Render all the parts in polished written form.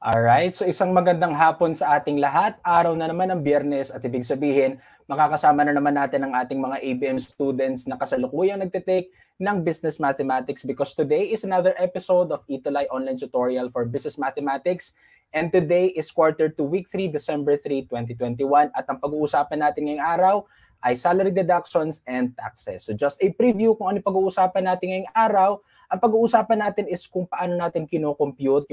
Alright, so isang magandang hapon sa ating lahat. Araw na naman ng Biyernes at ibig sabihin, makakasama na naman natin ang ating mga ABM students na kasalukuyang nagtitake ng Business Mathematics because today is another episode of Itulay Online Tutorial for Business Mathematics and today is quarter 2, week 3, December 3, 2021 at ang pag-uusapan natin ngayong araw ay salary deductions and taxes. So just a preview kung ano pag-uusapan natin ngayong araw. Ang pag-uusapan natin is kung paano natin kino-compute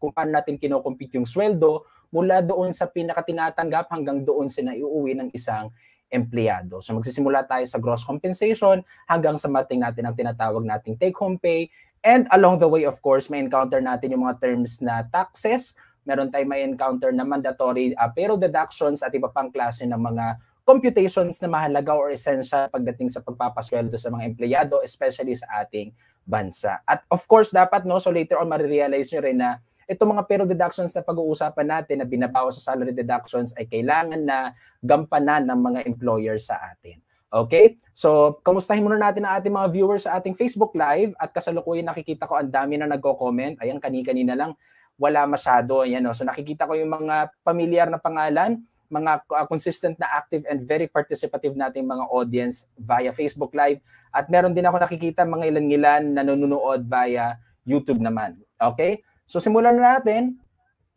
kung paano natin kino-compute yung sweldo mula doon sa pinakatinatanggap hanggang doon sa naiuwi ng isang empleyado. So magsisimula tayo sa gross compensation hanggang sa marting natin ang tinatawag nating take-home pay. And along the way, of course, may encounter natin yung mga terms na taxes. Meron tayong may encounter na mandatory payroll deductions at iba pang klase ng mga computations na mahalaga or essential pagdating sa pagpapasweldo sa mga empleyado, especially sa ating bansa. At of course, dapat, so later on, marirealize nyo rin na itong mga payroll deductions na pag-uusapan natin na binabawas sa salary deductions ay kailangan na gampanan ng mga employer sa atin. Okay? So, kamustahin muna natin ang ating mga viewers sa ating Facebook Live at kasalukuyan nakikita ko ang dami na nagko-comment. Ayan, kanina lang, wala masyado. Ayan, So, nakikita ko yung mga pamilyar na pangalan, mga consistent na active and very participative nating mga audience via Facebook Live. At meron din ako nakikita mga ilan-ilan na nanonood via YouTube naman. Okay? So simulan na natin.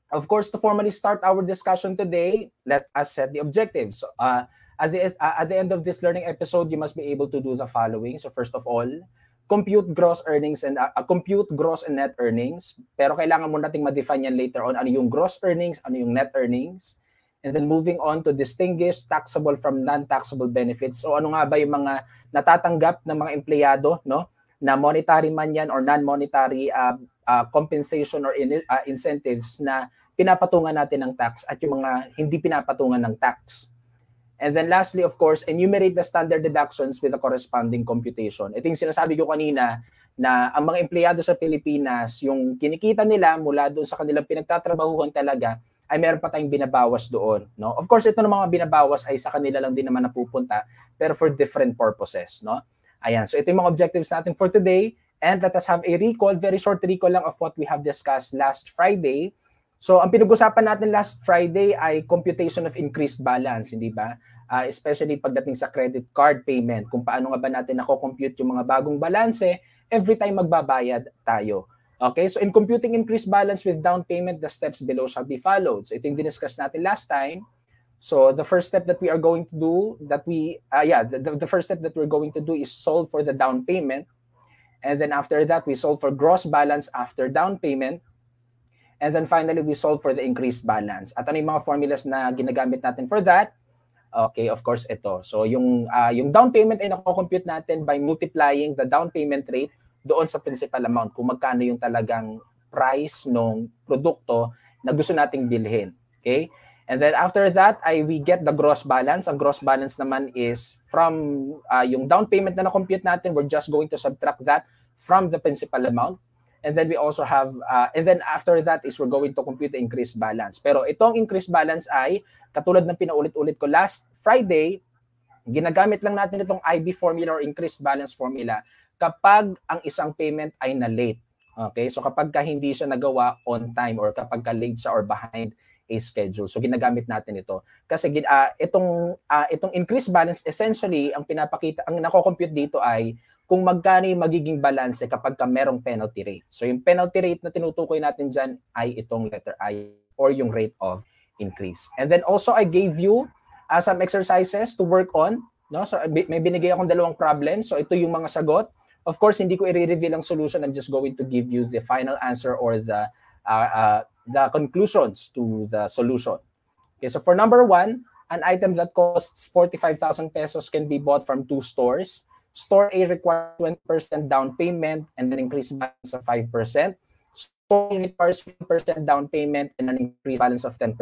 Of course, to formally start our discussion today, let us set the objectives. So, at the end of this learning episode, you must be able to do the following. So first of all, compute gross earnings and compute gross and net earnings. Pero kailangan mo nating ma-define yan later on. Ano yung gross earnings, ano yung net earnings. And then moving on to distinguish taxable from non-taxable benefits. So ano nga ba yung mga natatanggap ng mga empleyado, na monetary man yan or non-monetary compensation or incentives na pinapatungan natin ng tax at yung mga hindi pinapatungan ng tax. And then lastly, of course, enumerate the standard deductions with the corresponding computation. Ito yung sinasabi ko kanina na ang mga empleyado sa Pilipinas, yung kinikita nila mula doon sa kanilang pinagtatrabahuhan talaga, ay meron pa tayong binabawas doon. Of course, ito ng mga binabawas ay sa kanila lang din naman napupunta, pero for different purposes. Ayan, so ito yung mga objectives natin for today. And let us have a recall, very short recall lang of what we have discussed last Friday. So ang pinag-usapan natin last Friday ay computation of increased balance, hindi ba? Especially pagdating sa credit card payment, kung paano nga ba natin nako-compute yung mga bagong balanse every time magbabayad tayo. Okay, so in computing increased balance with down payment, the steps below shall be followed. So ito yung diniscuss natin last time. So the first step that we are going to do, the first step that we're going to do is solve for the down payment. And then after that, we solve for gross balance after down payment. And then finally, we solve for the increased balance. At ano yung mga formulas na ginagamit natin for that? Okay, of course, ito. So yung down payment ay nako-compute natin by multiplying the down payment rate doon sa principal amount, kung magkano yung talagang price ng produkto na gusto nating bilhin. Okay? And then after that, we get the gross balance. Ang gross balance naman is from yung down payment na na-compute natin, we're just going to subtract that from the principal amount. And then we also have, and then after that is we're going to compute the increased balance. Pero itong increased balance ay, katulad ng pinaulit-ulit ko last Friday, ginagamit lang natin itong IB formula or increased balance formula kapag ang isang payment ay na-late. Okay? So kapag hindi siya nagawa on time or kapag late siya or behind a schedule. So ginagamit natin ito. Kasi itong increased balance, essentially, ang nako-compute dito ay kung magkano yung magiging balance kapag merong penalty rate. So yung penalty rate na tinutukoy natin dyan ay itong letter I or yung rate of increase. And then also I gave you some exercises to work on. So may binigay akong 2 problems. So ito yung mga sagot. Of course, hindi ko i-reveal ang solution. I'm just going to give you the final answer or the conclusions to the solution. Okay, so for number 1, an item that costs 45,000 pesos can be bought from 2 stores. Store A requires 20% down payment and an increased balance of 5%. Store A requires 50% down payment and an increased balance of 10%.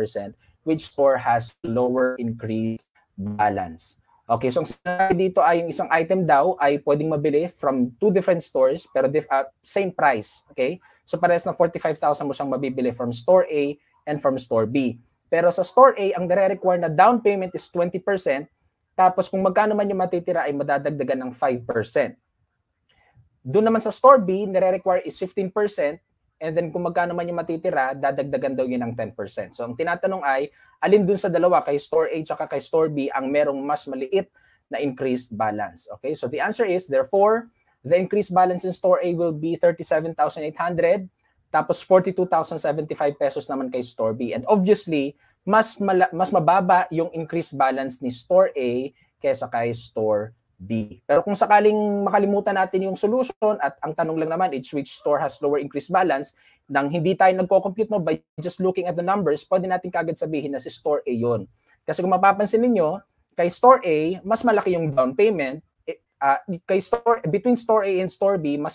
Which store has lower increased balance? Okay, so ang sinabi dito ay yung isang item daw ay pwedeng mabili from 2 different stores pero same price. Okay? So parehas na 45,000 mo siyang mabibili from store A and from store B. Pero sa store A, ang nire-require na down payment is 20%, tapos kung magkano man yung matitira ay madadagdagan ng 5%. Doon naman sa store B, nire-require is 15%, and then kung magkano man yung matitira, dadagdagan daw yun ng 10%. So ang tinatanong ay, alin dun sa dalawa, kay Store A at kay Store B, ang merong mas maliit na increased balance? Okay, so the answer is, therefore, the increased balance in Store A will be 37,800, tapos 42,075 pesos naman kay Store B. And obviously, mas mababa yung increased balance ni Store A kaysa kay Store B. Pero kung sakaling makalimutan natin yung solution at ang tanong lang naman is which store has lower increased balance, nang hindi tayo nagko-compute no, by just looking at the numbers, pwede natin kagad sabihin na si Store A yon. Kasi kung mapapansin niyo, kay Store A, mas malaki yung down payment. Between Store A and Store B, mas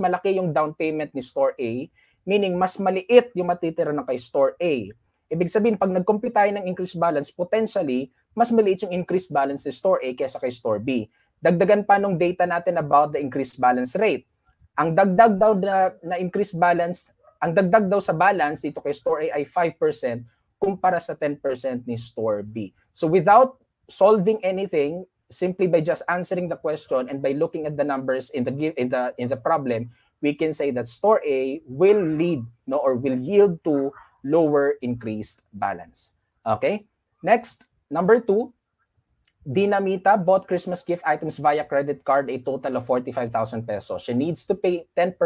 malaki yung down payment ni Store A, meaning mas maliit yung matitira ng kay Store A. Ibig sabihin, pag nag-compute tayo ng increased balance, potentially, mas maliit yung increased balance ni Store A kaysa kay Store B. Dagdagan pa nung data natin about the increased balance rate. Ang dagdag daw na increased balance, ang dagdag daw sa balance dito kay Store A ay 5% kumpara sa 10% ni Store B. So without solving anything, simply by just answering the question and by looking at the numbers in the problem, we can say that Store A will lead or will yield to lower increased balance. Okay? Next, number 2, Dinamita bought Christmas gift items via credit card a total of 45,000 pesos. She needs to pay 10%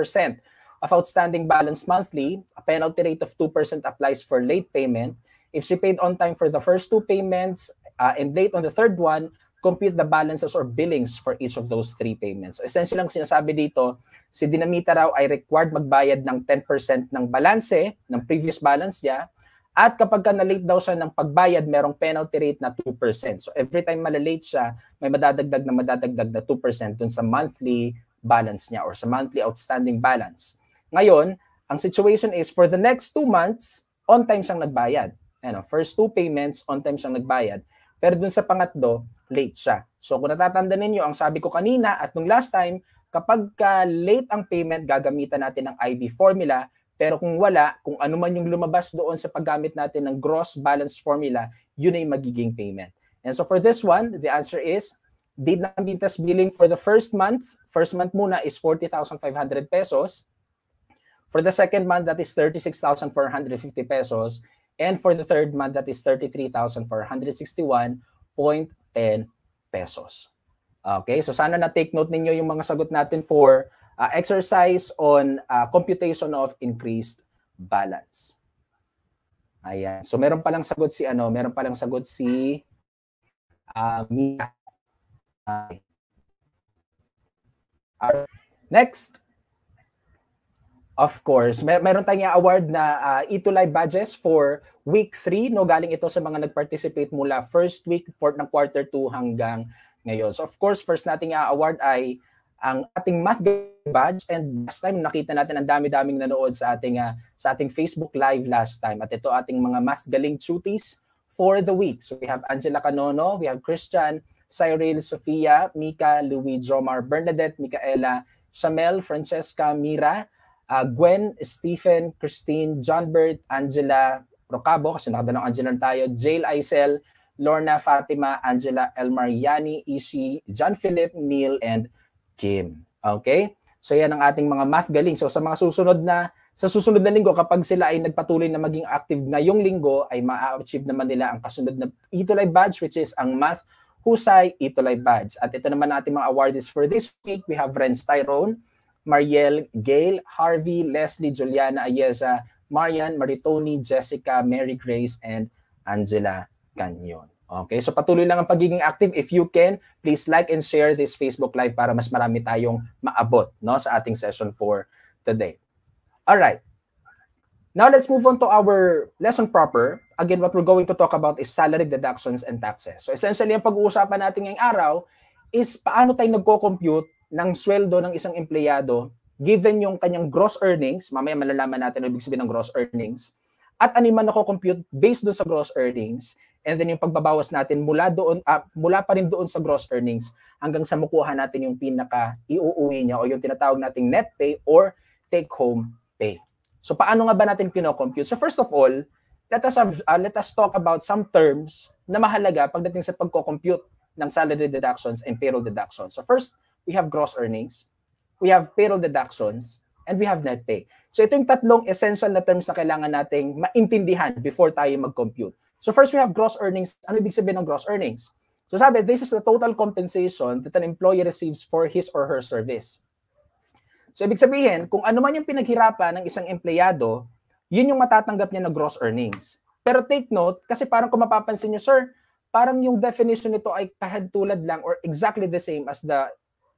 of outstanding balance monthly. A penalty rate of 2% applies for late payment. If she paid on time for the first 2 payments and late on the third one, compute the balances or billings for each of those 3 payments. So essentially lang sinasabi dito, si Dinamita raw ay required magbayad ng 10% ng balanse, ng previous balance niya, at kapag ka na-late daw siya ng pagbayad, merong penalty rate na 2%. So every time malalate siya, may madadagdag na 2% dun sa monthly balance niya or sa monthly outstanding balance. Ngayon, ang situation is for the next 2 months, on time siyang nagbayad. First 2 payments, on time siyang nagbayad. Pero dun sa pangatlo, late siya. So kung natatanda ninyo, ang sabi ko kanina at nung last time, kapag late ang payment, gagamitan natin ng IB formula. Pero kung wala, kung ano man yung lumabas doon sa paggamit natin ng gross balance formula, yun ay magiging payment. And so for this one, the answer is, Dinamita's billing for the first month muna is 40,500 pesos. For the second month, that is 36,450 pesos. And for the third month, that is 33,461.10 pesos. Okay, so sana na-take note ninyo yung mga sagot natin for exercise on computation of increased balance. Ayan. So meron palang sagot si Mia. Next. Of course, meron tayong award na Itulive badges for week 3, no, galing ito sa mga nag-participate mula first week ng quarter 2 hanggang ngayon. So of course, first nating award ay ang ating math badge, and last time nakita natin ang dami-daming nanood sa ating Facebook live last time, at ito ating mga math galing cuties for the week. So we have Angela Canono, we have Christian, Cyril, Sofia, Mika, Louis, Jomar, Bernadette, Micaela, Shamel, Francesca, Mira, Gwen, Stephen, Christine, John Bert, Angela Rocabo, kasi nakadalawang Angela tayo, Jail Aisel, Lorna, Fatima, Angela, Elmar, Yani, Ishi, John Philip, Neil, and Kim. Okay? So yan ang ating mga math galing. So sa susunod na linggo, kapag sila ay nagpatuloy na maging active ngayong linggo, ay ma-achieve naman nila ang kasunod na Itulive badge, which is ang Math Husay Itulive badge. At ito naman ating mga awardees for this week. We have Renz Tyrone, Mariel, Gail, Harvey, Leslie, Juliana, Ayeza, Marian, Maritoni, Jessica, Mary Grace, and Angela Canyon. Okay, so patuloy lang ang pagiging active. If you can, please like and share this Facebook Live para mas marami tayong maabot, no, sa ating session for today. All right. Now let's move on to our lesson proper. Again, what we're going to talk about is salary deductions and taxes. So essentially, ang pag-uusapan natin ngayong araw is paano tayo nagko-compute ng sweldo ng isang empleyado given yung kanyang gross earnings. Mamaya malalaman natin ang ibig sabihin ng gross earnings. At ano man nako-compute based doon sa gross earnings. And then yung pagbabawas natin mula pa rin doon sa gross earnings hanggang sa makuha natin yung pinaka iuuwi niya o yung tinatawag nating net pay or take-home pay. So paano nga ba natin kino-compute? So first of all, let us talk about some terms na mahalaga pagdating sa pagko-compute ng salary deductions and payroll deductions. So first, we have gross earnings, we have payroll deductions, and we have net pay. So ito yung tatlong essential na terms na kailangan nating maintindihan before tayo mag-compute. So first we have gross earnings. Ano ibig sabihin ng gross earnings? So sabi, this is the total compensation that an employee receives for his or her service. So ibig sabihin, kung ano man yung pinaghirapan ng isang empleyado, yun yung matatanggap niya na gross earnings. Pero take note, kasi parang kung mapapansin nyo, sir, parang yung definition nito ay kahantulad lang or exactly the same as the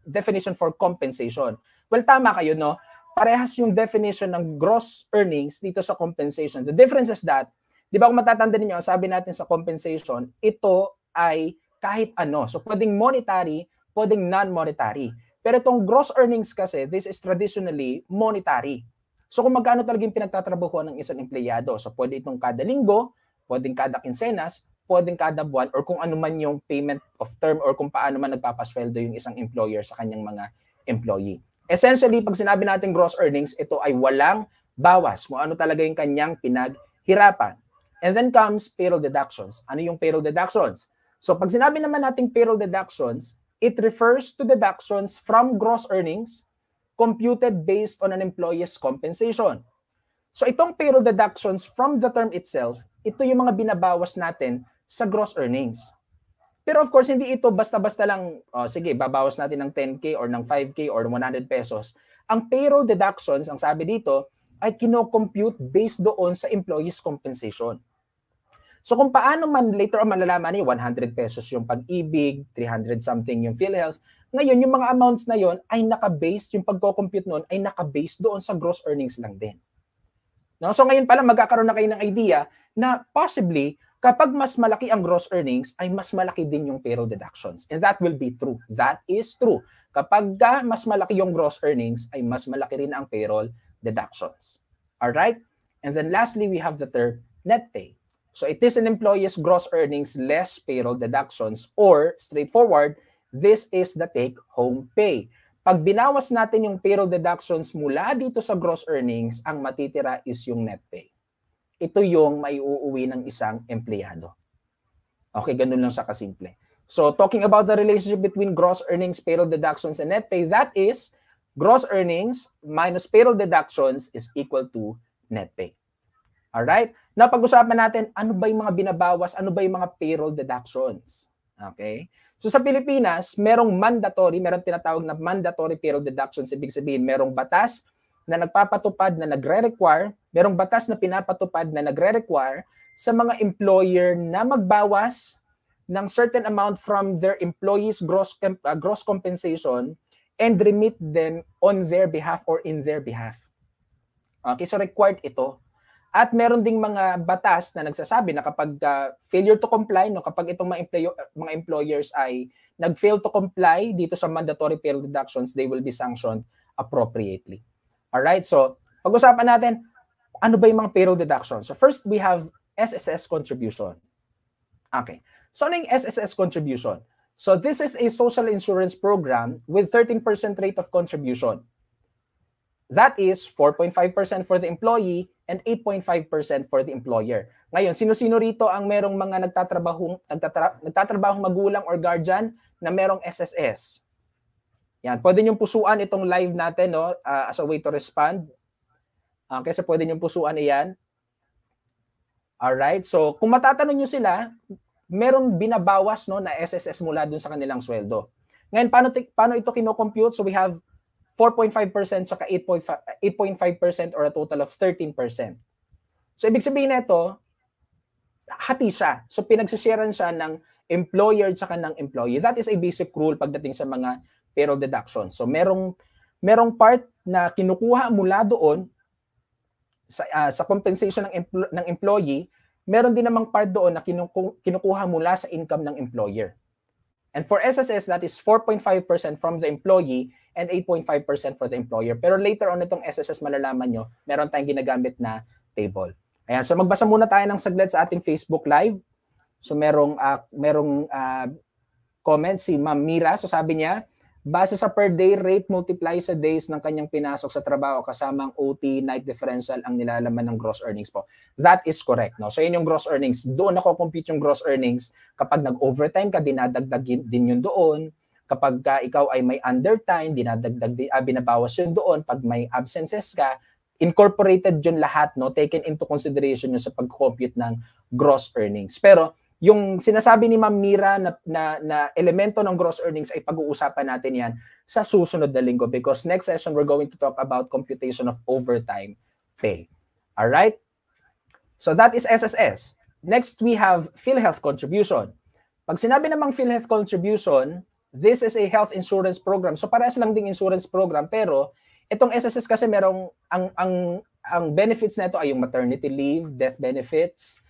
definition for compensation. Well, tama kayo, no? Parehas yung definition ng gross earnings dito sa compensation. The difference is that, di ba kung matatanda ninyo, sabi natin sa compensation, ito ay kahit ano. So pwedeng monetary, pwedeng non-monetary. Pero itong gross earnings kasi, this is traditionally monetary. So kung magkano talagang pinagtatrabahuan ng isang empleyado. So pwede itong kada linggo, pwedeng kada kinsenas, pwedeng kada buwan, or kung ano man yung payment of term or kung paano man nagpapasweldo yung isang employer sa kanyang mga employee. Essentially, pag sinabi natin gross earnings, ito ay walang bawas kung ano talaga yung kanyang pinaghirapan. And then comes payroll deductions. Ano yung payroll deductions? So pag sinabi naman natin payroll deductions, it refers to deductions from gross earnings computed based on an employee's compensation. So itong payroll deductions from the term itself, ito yung mga binabawas natin sa gross earnings. Pero of course, hindi ito basta-basta lang, sige, babawas natin ng 10K or ng 5K or 100 pesos. Ang payroll deductions, ang sabi dito, ay kino-compute based doon sa employee's compensation. So kung paano man later on malalaman niyo 100 pesos yung pag-ibig, 300 something yung PhilHealth, ngayon yung mga amounts na yon ay naka-based, yung pagko-compute noon ay naka-based doon sa gross earnings lang din. No? So ngayon pala magkakaroon na kayo ng idea na possibly kapag mas malaki ang gross earnings ay mas malaki din yung payroll deductions. And that will be true. That is true. Kapag mas malaki yung gross earnings ay mas malaki rin ang payroll deductions. Alright? And then lastly, we have the term net pay. So it is an employee's gross earnings less payroll deductions, or straightforward, this is the take-home pay. Pag binawas natin yung payroll deductions mula dito sa gross earnings, ang matitira is yung net pay. Ito yung maiuuwi ng isang empleyado. Okay, ganun lang siya kasimple. So talking about the relationship between gross earnings, payroll deductions, and net pay, that is gross earnings minus payroll deductions is equal to net pay. Alright? Now, pag-usapan natin, ano ba yung mga binabawas, ano ba yung mga payroll deductions? Okay? So sa Pilipinas, merong tinatawag na mandatory payroll deductions. Ibig sabihin, merong batas na nagpapatupad na nagre-require, merong batas na pinapatupad na nagre-require sa mga employer na magbawas ng certain amount from their employees' gross compensation and remit them on their behalf or in their behalf. Okay, so required ito. At meron ding mga batas na nagsasabi na kapag failure to comply, no, kapag itong mga employers ay nag-fail to comply dito sa mandatory payroll deductions, they will be sanctioned appropriately. Alright, so pag-usapan natin, ano ba yung mga payroll deductions? So first, we have SSS contribution. Okay, so ano yung SSS contribution? So this is a social insurance program with 13% rate of contribution. That is 4.5% for the employee and 8.5% for the employer. Ngayon, sino-sino rito ang merong mga nagtatrabahong magulang or guardian na merong SSS? Yan, pwede niyong pusuan itong live natin, no, as a way to respond. Okay, so pwede niyong pusuan iyan. Alright, so kung matatanong niyo sila, merong binabawas, no, na SSS mula dun sa kanilang sweldo. Ngayon, paano ito kino-compute? So we have 4.5% saka 8.5% or a total of 13%. So ibig sabihin nito, hati siya. So pinagsisharean siya ng employer saka ng employee. That is a basic rule pagdating sa mga payroll deductions. So merong part na kinukuha mula doon sa compensation ng employee, meron din namang part doon na kinukuha mula sa income ng employer. And for SSS, that is 4.5% from the employee and 8.5% for the employer. Pero later on itong SSS, malalaman nyo, meron tayong ginagamit na table. Ayan, so magbasa muna tayo ng saglit sa ating Facebook Live. So merong comment si Ma'am Mira. So sabi niya, base sa per day rate multiply sa days ng kanyang pinasok sa trabaho kasama ang OT, night differential ang nilalaman ng gross earnings po. That is correct. No? So yun yung gross earnings. Doon nako-compute yung gross earnings. Kapag nag-overtime ka, dinadagdag din yun doon. Kapag ikaw ay may undertime, binabawas yun doon. Pag may absences ka, incorporated yun lahat, no? Taken into consideration yun sa pag-compute ng gross earnings. Pero yung sinasabi ni Ma'am Mira na elemento ng gross earnings ay pag-uusapan natin yan sa susunod na linggo because next session we're going to talk about computation of overtime pay. All right? So that is SSS. Next, we have PhilHealth contribution. Pag sinabi namang PhilHealth contribution, this is a health insurance program. So parehas lang ding insurance program pero itong SSS kasi merong ang benefits nito ay yung maternity leave, death benefits,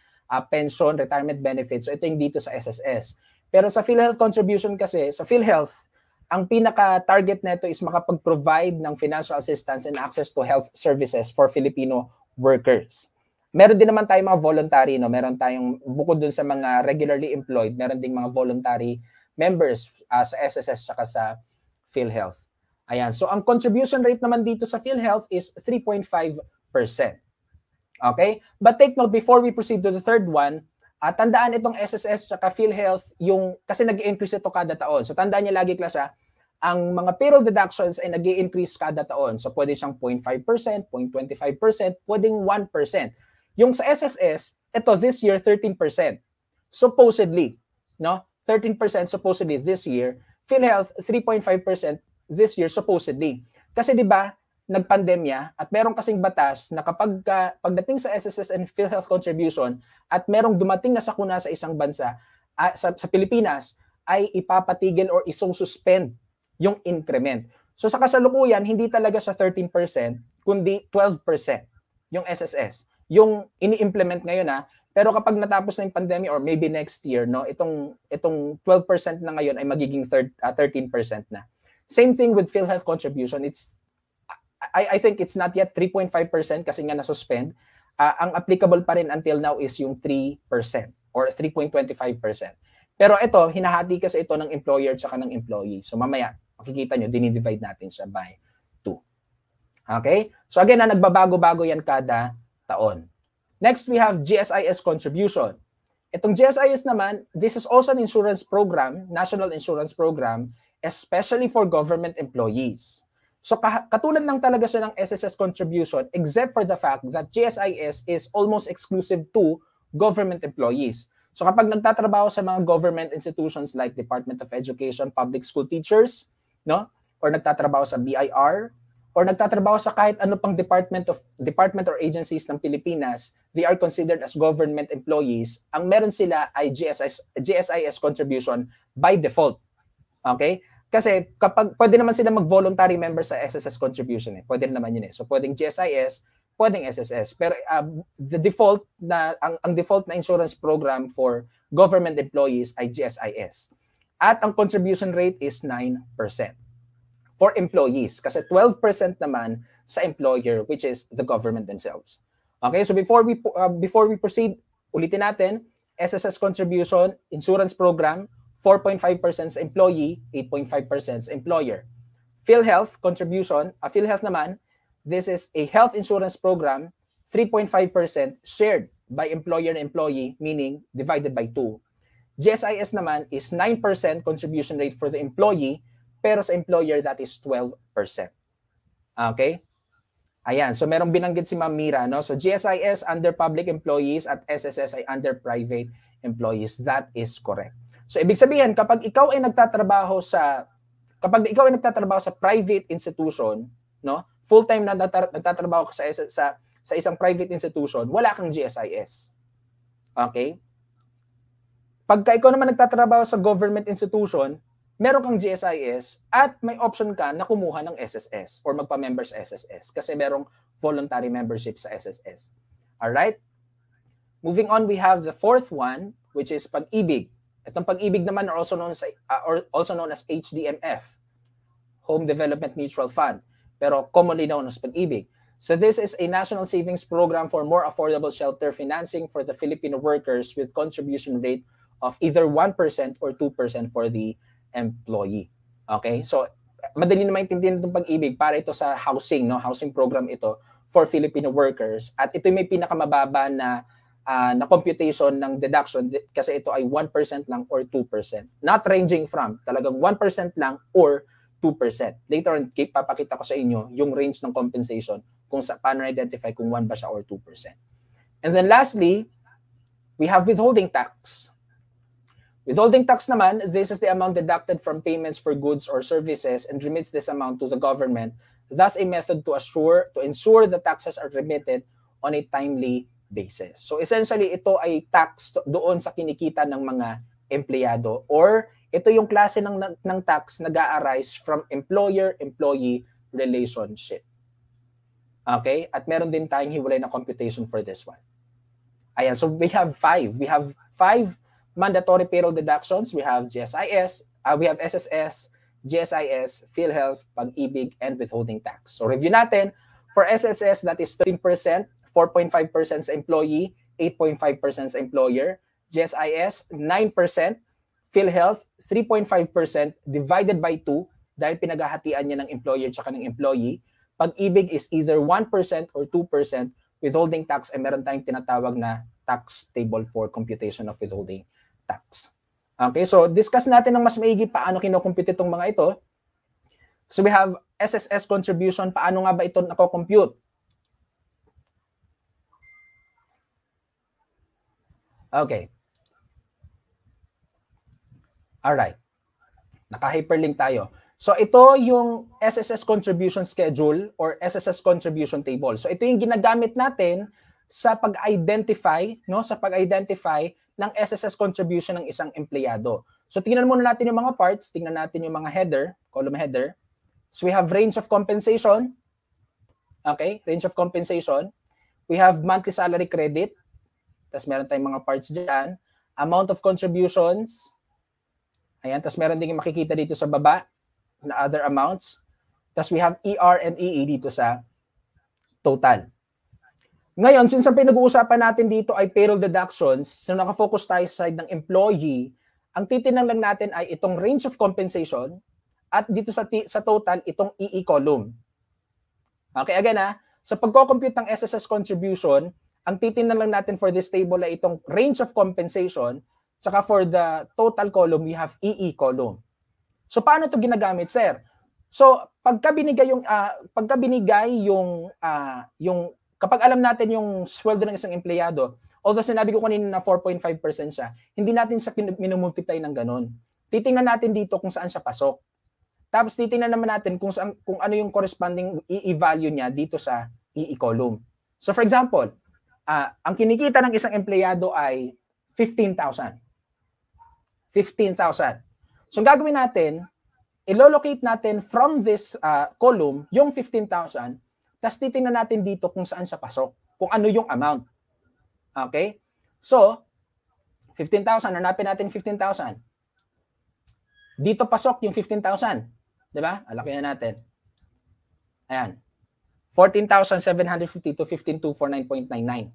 pension, retirement benefits. So ito yung dito sa SSS. Pero sa PhilHealth contribution kasi, sa PhilHealth, ang pinaka-target nito is makapag-provide ng financial assistance and access to health services for Filipino workers. Meron din naman tayong mga voluntary, no? Meron tayong, bukod dun sa mga regularly employed, meron ding mga voluntary members sa SSS at sa PhilHealth. Ayan. So ang contribution rate naman dito sa PhilHealth is 3.5%. Okay? But take note, before we proceed to the third one, tandaan itong SSS at PhilHealth, kasi nag-i-increase ito kada taon. So tandaan niya lagi, klasa, ang mga payroll deductions ay nag-i-increase kada taon. So pwede siyang 0.5%, 0.25%, pwedeng 1%. Yung sa SSS, ito this year 13%. Supposedly, no? 13% supposedly this year. PhilHealth 3.5% this year supposedly. Kasi 'di ba, nagpandemya at meron kasing batas na pagdating sa SSS and PhilHealth contribution at merong dumating na sakuna sa isang bansa sa Pilipinas ay ipapatigil or isususpend yung increment. So sa kasalukuyan, hindi talaga sa 13%, kundi 12% yung SSS. Yung ini-implement ngayon pero kapag natapos na yung pandemic or maybe next year, no, itong 12% na ngayon ay magiging 13% na. Same thing with PhilHealth contribution. I think it's not yet 3.5% kasi nga na-suspend. Ang applicable pa rin until now is yung 3% or 3.25%. Pero ito, hinahati kasi ito ng employer tsaka ng employee. So mamaya, makikita nyo, dinidivide natin siya by 2. Okay? So again, nagbabago-bago yan kada taon. Next, we have GSIS contribution. Itong GSIS naman, this is also an insurance program, national insurance program, especially for government employees. So katulad lang talaga siya ng SSS contribution except for the fact that GSIS is almost exclusive to government employees. So kapag nagtatrabaho sa mga government institutions like Department of Education, public school teachers, no? Or nagtatrabaho sa BIR, or nagtatrabaho sa kahit ano pang department or agencies ng Pilipinas, they are considered as government employees. Ang meron sila ay GSIS contribution by default. Okay? Kasi kapag pwede naman sila mag-voluntary member sa SSS contribution, pwede naman yun . So pwedeng GSIS, pwedeng SSS. Pero the default ang default na insurance program for government employees ay GSIS. At ang contribution rate is 9% for employees kasi 12% naman sa employer, which is the government themselves. Okay, so before we proceed, ulitin natin, SSS contribution, insurance program, 4.5% sa employee, 8.5% sa employer. PhilHealth contribution, PhilHealth naman, this is a health insurance program, 3.5% shared by employer and employee, meaning divided by 2. GSIS naman is 9% contribution rate for the employee, pero sa employer that is 12%. Okay? Ayan, so merong binanggit si Ma'am Mira, no? So GSIS under public employees at SSS ay under private employees. That is correct. So ibig sabihin, kapag ikaw ay nagtatrabaho sa private institution, no? Full-time na nagtatrabaho ka sa isang private institution, wala kang GSIS. Okay? Pagka ikaw naman nagtatrabaho sa government institution, meron kang GSIS at may option ka na kumuha ng SSS or magpa-member sa SSS kasi merong voluntary membership sa SSS. Alright? Moving on, we have the fourth one, which is Pag-ibig. Itong Pag-ibig naman are also known as HDMF, Home Development Mutual Fund, pero commonly known as Pag-ibig. So this is a national savings program for more affordable shelter financing for the Filipino workers with contribution rate of either 1% or 2% for the employee. Okay? So, madali na maintindihan itong Pag-ibig para ito sa housing, no? Housing program ito for Filipino workers. At ito may pinakamababa na na computation ng deduction kasi ito ay 1% lang or 2%. Not ranging from, talagang 1% lang or 2%. Later on, papakita ko sa inyo yung range ng compensation kung paano identify kung 1 ba siya or 2%. And then lastly, we have withholding tax. Withholding tax naman, this is the amount deducted from payments for goods or services and remits this amount to the government. Thus, a method to ensure the taxes are remitted on a timely basis. So essentially, ito ay tax doon sa kinikita ng mga empleyado, or ito yung klase ng tax na nag-a-arise from employer-employee relationship. Okay? At meron din tayong hiwalay na computation for this one. Ayan, so we have five. We have 5 mandatory payroll deductions. We have GSIS, we have SSS, GSIS, PhilHealth, Pag-ibig, and withholding tax. So review natin. For SSS, that is 13%, 4.5% sa employee, 8.5% sa employer. GSIS, 9%. PhilHealth, 3.5% divided by 2 dahil pinaghahatian niya ng employer tsaka ng employee. Pag-ibig is either 1% or 2%. Withholding tax ay meron tayong tinatawag na tax table for computation of withholding tax. Okay, so discuss natin ng mas maigi paano kinocompute itong mga ito. So we have SSS contribution. Paano nga ba ito nako-compute? Okay. Alright. Naka-hyperlink tayo. So ito yung SSS contribution schedule or SSS contribution table. So ito yung ginagamit natin sa pag-identify, no, sa pag-identify ng SSS contribution ng isang empleyado. So tingnan muna natin yung mga parts, tingnan natin yung mga header, column header. So we have range of compensation. Okay, range of compensation. We have monthly salary credit. Tapos meron tayong mga parts diyan. Amount of contributions. Ayan, tapos meron din makikita dito sa baba na other amounts. Tapos we have ER and EE dito sa total. Ngayon, since ang pinag-uusapan natin dito ay payroll deductions, so nakafocus tayo sa side ng employee, ang titinang lang natin ay itong range of compensation at dito sa total, itong EE column. Okay, again sa pagko-compute ng SSS contribution, ang titinang lang natin for this table ay itong range of compensation, tsaka for the total column, we have EE column. So paano ito ginagamit, sir? So pagka binigay yung kapag alam natin yung sweldo ng isang empleyado, although sinabi ko kanina na 4.5% siya, hindi natin siya minumultiply ng ganun. Titingnan natin dito kung saan siya pasok. Tapos titingnan naman natin kung ano yung corresponding EE value niya dito sa EE column. So for example, ang kinikita ng isang empleyado ay 15,000. 15,000. So ang gagawin natin, ilolocate natin from this column yung 15,000. Tapos titingnan natin dito kung saan siya pasok, kung ano yung amount. Okay? So, 15,000, hanapin natin 15,000. Dito pasok yung 15,000. Diba? Alakihan natin. Ayan. 14,750 to 15,249.99.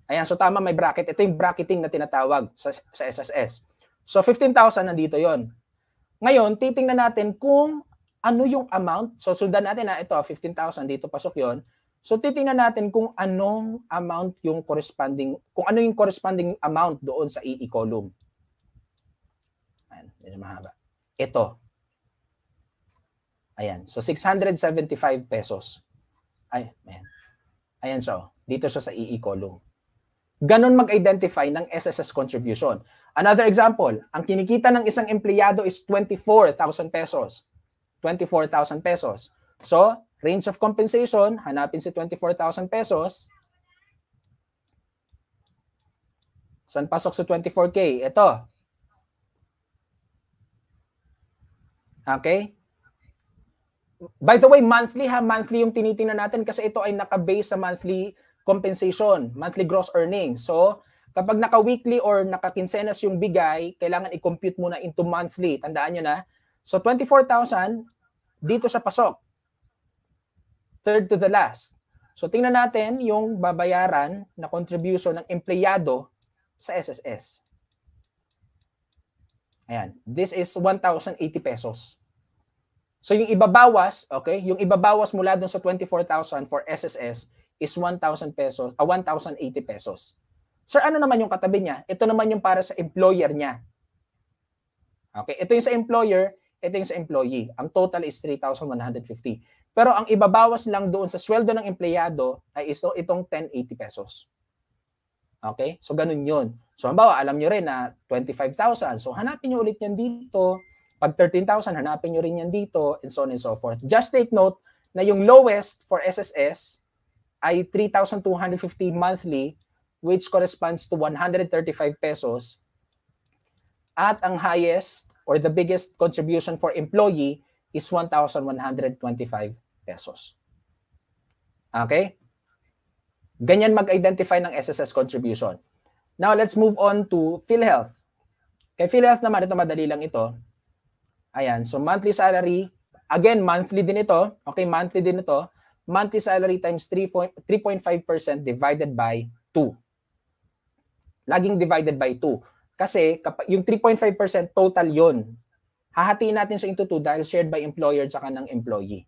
Ayan, so tama, may bracket. Ito yung bracketing na tinatawag sa SSS. So, 15,000 nandito yon. Ngayon, titingnan natin kung ano yung amount. So, sundan natin ito, 15,000, dito pasok yon. So, titingnan natin kung anong amount yung corresponding, kung ano yung corresponding amount doon sa EE column. Ayan, medyo mahaba. Ito. Ayan, so 675 pesos. Ayan. Ayan siya, dito siya sa EE column. Ganon mag-identify ng SSS contribution. Another example, ang kinikita ng isang empleyado is 24,000 pesos. 24,000 pesos. So, range of compensation, hanapin si 24,000 pesos. Saan pasok sa 24K? Ito. Okay? By the way, monthly monthly yung tinitingnan natin kasi ito ay naka-base sa monthly compensation, monthly gross earnings. So, kapag naka-weekly or naka-quincenas yung bigay, kailangan i-compute muna into monthly. Tandaan nyo na. So, 24,000, dito sa pasok. Third to the last. So, tingnan natin yung babayaran na contribution ng empleyado sa SSS. Ayan. This is 1,080 pesos. So, yung ibabawas, okay, yung ibabawas mula dun sa 24,000 for SSS is 1,000 pesos, 1,080 pesos. Sir, ano naman yung katabi niya? Ito naman yung para sa employer niya. Okay, ito yung sa employer, ito yung sa employee. Ang total is 3,150. Pero ang ibabawas lang doon sa sweldo ng empleyado ay itong 1080 pesos. Okay? So, ganun yun. So, halimbawa, alam nyo rin na 25,000. So, hanapin nyo ulit yan dito. Pag 13,000, hanapin nyo rin yan dito, and so on and so forth. Just take note na yung lowest for SSS ay 3,250 monthly, which corresponds to 135 pesos. At ang highest or the biggest contribution for employee is 1,125 pesos. Okay? Ganyan mag-identify ng SSS contribution. Now, let's move on to PhilHealth. Kay PhilHealth naman, ito madali lang ito. Ayan, so monthly salary, again, monthly din ito. Okay, monthly din ito. Monthly salary times 3.5% divided by 2. Laging divided by 2. Kasi yung 3.5% total yon. Hahatiin natin siya into 2 dahil shared by employer at ng employee.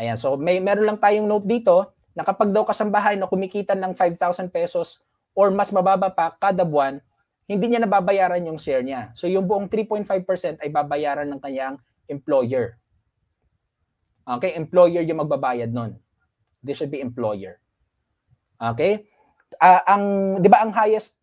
Ayan, so meron lang tayong note dito na kapag daw kasambahay na kumikita ng 5,000 pesos or mas mababa pa kada buwan, hindi niya nababayaran yung share niya. So yung buong 3.5% ay babayaran ng kanyang employer. Okay, employer yung magbabayad nun. This should be employer. Okay? Di ba ang highest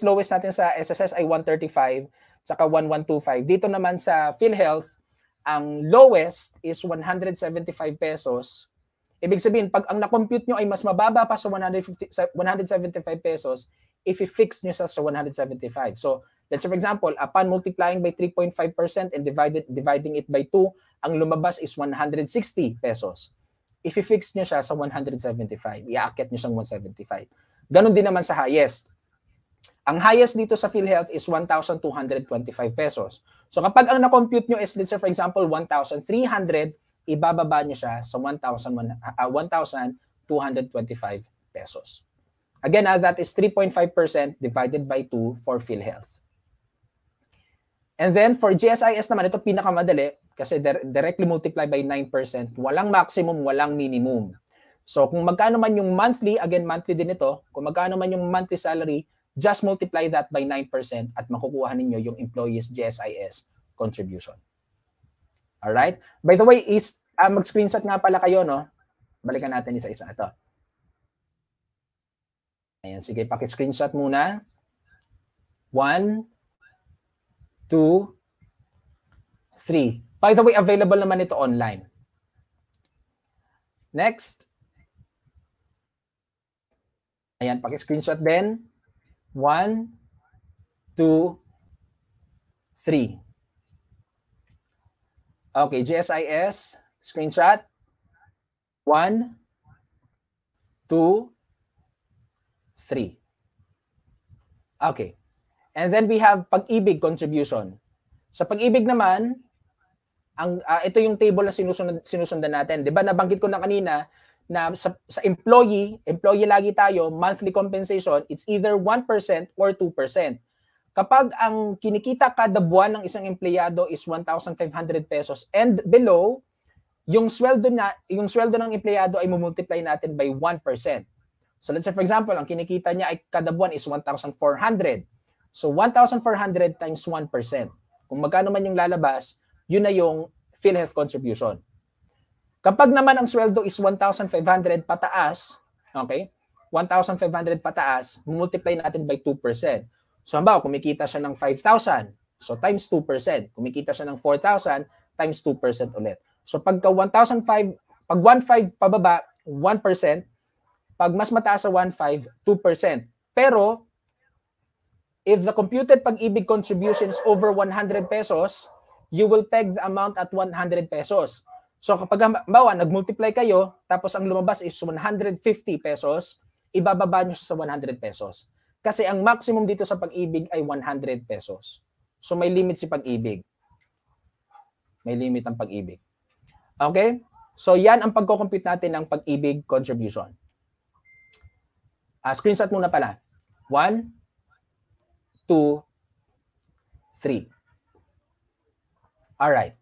lowest natin sa SSS ay 135 saka 1125. Dito naman sa PhilHealth, ang lowest is 175 pesos. Ibig sabihin, pag ang na-compute nyo ay mas mababa pa sa 175 pesos, if i-fix nyo sa 175. So, let's say for example, upon multiplying by 3.5% and dividing it by 2, ang lumabas is 160 pesos. If i-fix nyo siya sa 175, i-aakyat nyo sa 175. Ganon din naman sa highest. Ang highest dito sa PhilHealth is 1,225 pesos. So kapag ang na-compute nyo is, let's say for example, 1,300, ibababa nyo siya sa 1,225 pesos. Again, that is 3.5% divided by 2 for PhilHealth. And then for GSIS naman, ito pinakamadali kasi directly multiply by 9%. Walang maximum, walang minimum. So kung magkano man yung monthly, again, monthly din ito. Kung magkano man yung monthly salary, just multiply that by 9% at makukuha ninyo yung employee's GSIS contribution. Alright? By the way, mag-screenshot nga pala kayo, no? Balikan natin isa-isa ito. Ayan, sige, paki-screenshot muna. 1, 2, 3. By the way, available naman ito online. Next. Ayan, paki-screenshot din. 1, 2, 3. Okay, GSIS, screenshot. 1, 2, 3. Okay. And then we have Pag-ibig contribution. Sa Pag-ibig naman, ito yung table na sinusundan natin. 'Di ba nabanggit ko na kanina na sa employee lagi tayo, monthly compensation, it's either 1% or 2%. Kapag ang kinikita kada buwan ng isang empleyado is 1,500 pesos and below, yung sweldo ng empleyado ay multiply natin by 1%. So let's say for example, ang kinikita niya ay kada buwan is 1,400. So 1,400 times 1%. Kung magkano man yung lalabas, yun na yung PhilHealth contribution. Kapag naman ang sweldo is 1,500 pataas, okay? 1,500 pataas, multiply natin by 2%. So halimbawa, kumikita siya ng 5,000, so times 2%. Kumikita siya ng 4,000, times 2% ulit. So pagka 1,500, pag 1,500 pababa, 1%. Pag mas mataas sa 1,500, 2%. Pero, if the computed Pag-ibig contribution is over 100 pesos, you will peg the amount at 100 pesos. So kapag halimbawa, nag-multiply kayo, tapos ang lumabas is 150 pesos, ibababa nyo siya sa 100 pesos. Kasi ang maximum dito sa Pag-ibig ay 100 pesos. So may limit si Pag-ibig. May limit ang Pag-ibig. Okay? So yan ang pagko-compute natin ng Pag-ibig contribution. Screenshot muna pala. 1, 2, 3. Alright.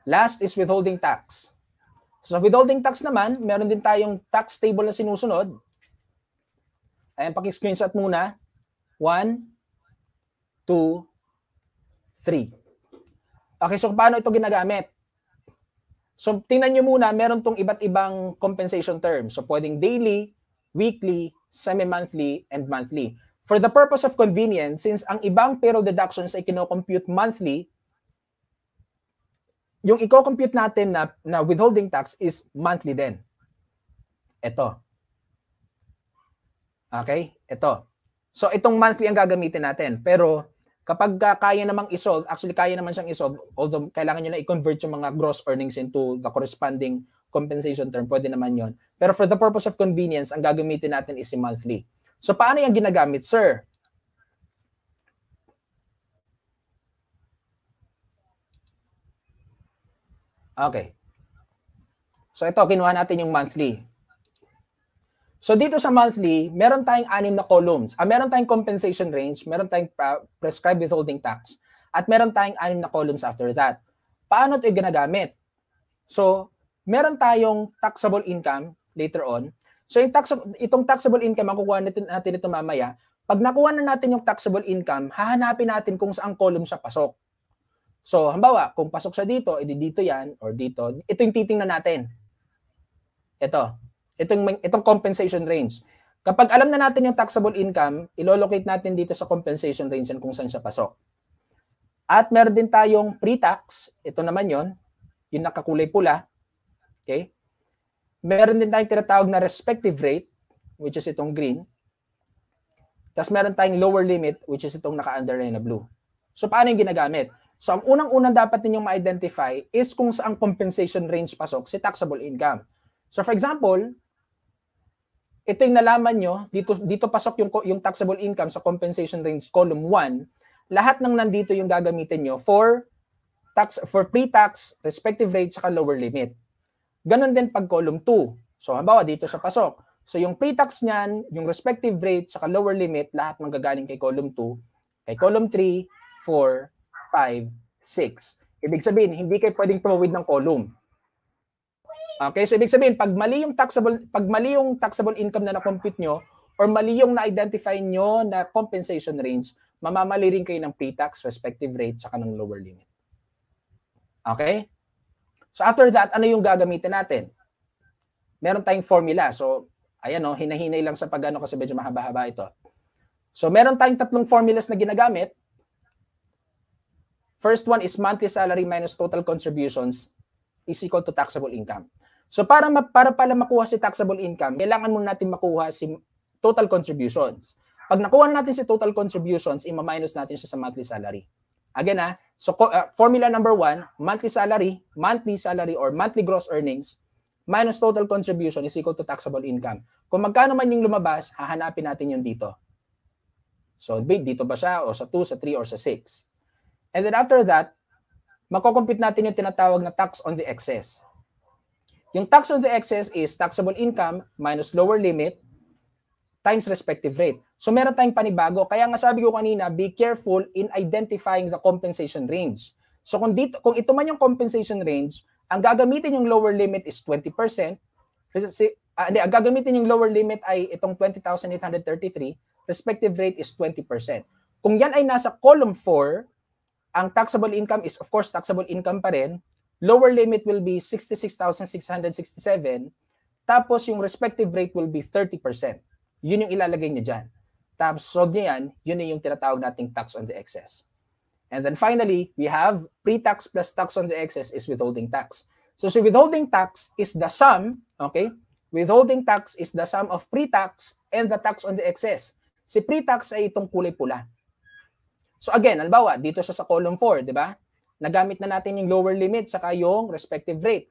Last is withholding tax. So withholding tax naman, meron din tayong tax table na sinusunod. Ayan, paki-screenshot muna. 1, 2, 3. Okay, so paano ito ginagamit? So tingnan nyo muna, meron tong iba't ibang compensation terms. So pwedeng daily, weekly, semi-monthly, and monthly. For the purpose of convenience, since ang ibang payroll deductions ay kino-compute monthly, yung i-compute natin na withholding tax is monthly din. Ito. Okay? Ito. So itong monthly ang gagamitin natin. Pero kapag kaya namang isolve, actually kaya naman siyang isolve, although kailangan nyo na i-convert yung mga gross earnings into the corresponding compensation term, pwede naman yon. Pero for the purpose of convenience, ang gagamitin natin is si monthly. So paano yung ginagamit, sir? Okay. So ito, kinuha natin yung monthly. So dito sa monthly, meron tayong 6 na columns. Meron tayong compensation range, meron tayong prescribed withholding tax, at meron tayong 6 na columns after that. Paano ito ginagamit? So, meron tayong taxable income later on. So itong taxable income, makukuha natin ito mamaya. Pag nakuha na natin yung taxable income, hahanapin natin kung saang column siya pasok. So, halimbawa, kung pasok siya dito, edi dito yan, or dito, ito yung titingnan natin. Itong compensation range. Kapag alam na natin yung taxable income, ilolocate natin dito sa compensation range yan kung saan siya pasok. At meron din tayong pre-tax, ito naman yon, yung nakakulay pula. Okay? Meron din tayong tinatawag na respective rate, which is itong green. Tapos meron tayong lower limit, which is itong naka-underline na blue. So paano yung ginagamit? So ang unang-unang dapat ninyong ma-identify is kung saan compensation range pasok si taxable income. So for example, ito yung nalaman nyo, dito pasok yung taxable income sa compensation range column 1. Lahat ng nandito yung gagamitin nyo for pre-tax, respective rate, saka lower limit. Ganon din pag column 2. So halimbawa dito sa pasok. So yung pre-tax niyan, yung respective rate, saka lower limit, lahat manggagaling kay column 2, kay column 3, 4, 5, 6. Ibig sabihin, hindi kayo pwedeng tumawid ng column. Okay, so ibig sabihin, pag mali yung taxable income na na-compute nyo, or mali yung na-identify nyo na compensation range, mamamali rin kayo ng pre-tax, respective rate, saka ng lower limit. Okay? So after that, ano yung gagamitin natin? Meron tayong formula. So, ayan o, hinahinay lang sa pag-ano kasi medyo mahaba-haba ito. So, meron tayong 3 formulas na ginagamit. First one is monthly salary minus total contributions is equal to taxable income. So para pala makuha si taxable income, kailangan muna natin makuha si total contributions. Pag nakuha natin si total contributions, i-minus natin siya sa monthly salary. Again so formula number 1, monthly salary or monthly gross earnings minus total contribution is equal to taxable income. Kung magkano man yung lumabas, hahanapin natin yung dito. So dito ba siya, o sa 2, sa 3, or sa 6. And then after that, makocompute natin yung tinatawag na tax on the excess. Yung tax on the excess is taxable income minus lower limit times respective rate. So meron tayong panibago. Kaya nga sabi ko kanina, be careful in identifying the compensation range. So kung ito man yung compensation range, ang gagamitin yung lower limit is 20%. Ang gagamitin yung lower limit ay itong 20,833. Respective rate is 20%. Kung yan ay nasa column 4, ang taxable income is of course taxable income pa rin. Lower limit will be 66,667. Tapos yung respective rate will be 30%. Yun yung ilalagay nyo dyan. Tapos solve nyo yan, yun yung tinatawag nating tax on the excess. And then finally, we have pre-tax plus tax on the excess is withholding tax. So withholding tax is the sum, okay? Withholding tax is the sum of pre-tax and the tax on the excess. Si pre-tax ay itong kulay pula. So again, halimbawa, dito siya sa column 4, di ba? Nagamit na natin yung lower limit saka yung respective rate.